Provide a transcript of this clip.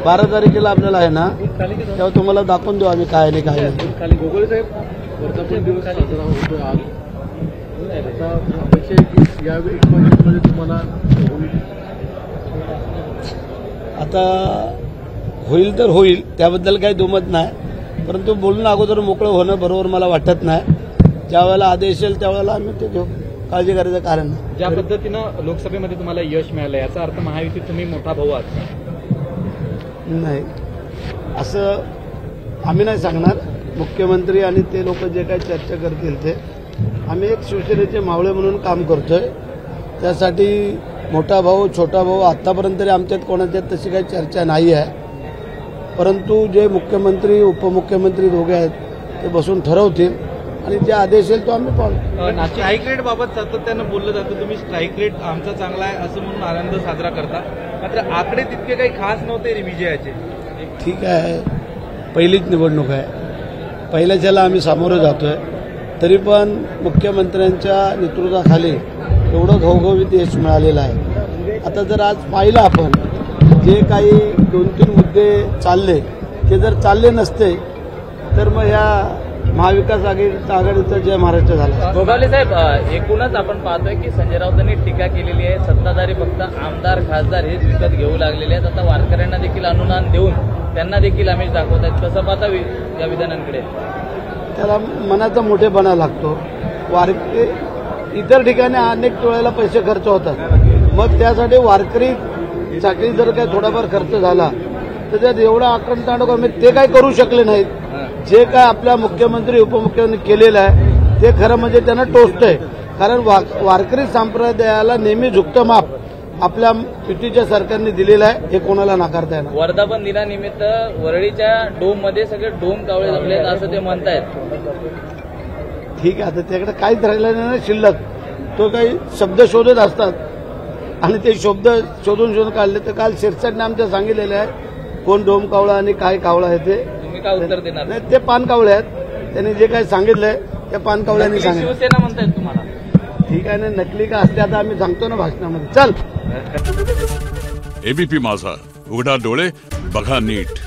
12 तारखेला आपल्याला आहे ना, तेव्हा तुम्हाला दाखवून देऊ आम्ही काय नाही काय नाही. खाली गोगोळे साहेब, वर्धापन दिवस साजरा होतोय आज. आता अपेक्षा आहे की या 1 महिन्यामध्ये तुम्हाला आता होईल तर होईल, त्याबद्दल काही दुमत नाही, परंतु बोलणं अगोदर मोकळं होणं बरोबर मला वाटत नाही. ज्या वेळेला आदेश येईल त्यावेळेला आम्ही ते घेऊ, काळजी करायचं कारण नाही. ज्या पद्धतीनं लोकसभेमध्ये तुम्हाला यश मिळालं याचा अर्थ महायुतीत तुम्ही मोठा भाऊ आहात. नाही, असं आम्ही नाही सांगणार. मुख्यमंत्री आणि ते लोक जे काही चर्चा करतील ते आम्ही एक शिवसेनेचे मावळे म्हणून काम करतोय. त्यासाठी मोठा भाऊ छोटा भाऊ आतापर्यंत तरी आमच्यात कोणाच्यात तशी काही चर्चा नाही आहे. परंतु जे मुख्यमंत्री उपमुख्यमंत्री दोघे आहेत ते बसून ठरवतील आणि जे आदेश येईल तो आम्ही पाळू. स्ट्राईक रेट बाबत सातत्यानं बोललं जातं, तुम्ही स्ट्राईक रेट आमचा चांगला आहे असं म्हणून आनंद साजरा करता, मात्र आकडे तितके काही खास नव्हते विजयाचे. ठीक आहे, पहिलीच निवडणूक आहे, पहिल्याच्याला आम्ही सामोरं जातोय, तरी पण मुख्यमंत्र्यांच्या नेतृत्वाखाली एवढं घवघवीत यश मिळालेलं आहे. आता जर आज पाहिलं आपण जे काही 2-3 मुद्दे चालले ते जर चालले नसते तर मग ह्या महाविकास आघाडीचा जय महाराष्ट्र झाला. गोगावले साहेब, एकूणच आपण पाहतोय की संजय राऊतांनी टीका केलेली आहे, सत्ताधारी फक्त आमदार खासदार हेच विकत घेऊ लागलेले आहेत. आता वारकऱ्यांना देखील अनुदान देऊन त्यांना देखील आमिष दाखवत आहेत. कसं पाहता या विधानांकडे? त्याला मनाचा मोठेपणा लागतो. इतर ठिकाणी अनेक वेळेला पैसे खर्च होतात, मग त्यासाठी वारकरीसाठी जर काही थोडाफार खर्च झाला तर त्यात एवढा आक्रमक ते काही करू शकले नाहीत. जे काय आपल्या मुख्यमंत्री उपमुख्यमंत्री केलेलं आहे ते खरं म्हणजे त्यांना टोचतंय. कारण वारकरी संप्रदायाला नेहमी झुकतं माप आपल्या युतीच्या सरकारने दिलेलं आहे, हे कोणाला नाकारता येणार. वर्धापन दिनानिमित्त वरळीच्या डोममध्ये सगळे डोम कावळे जमले असं ते म्हणतायत. ठीक आहे, आता त्याकडे काहीच राहिलं नाही शिल्लक. तो काही शब्द शोधत असतात आणि ते शब्द शोधून काढले. तर काल शिरसाटने आमच्या सांगितलेले आहे कोण डोम कावळा आणि काय कावळा आहे ते. तुम्ही काय उत्तर देणार? नाही, ते पान कावळे आहेत. त्यांनी जे काही सांगितलंय त्या पान कावळ्यांनी सांगितलं. शिवसेना म्हणतायत तुम्हाला? ठीक आहे ना, नकली का असते आता आम्ही सांगतो ना भाषणामध्ये. चल. एबीपी माझा, उघडा डोळे बघा नीट.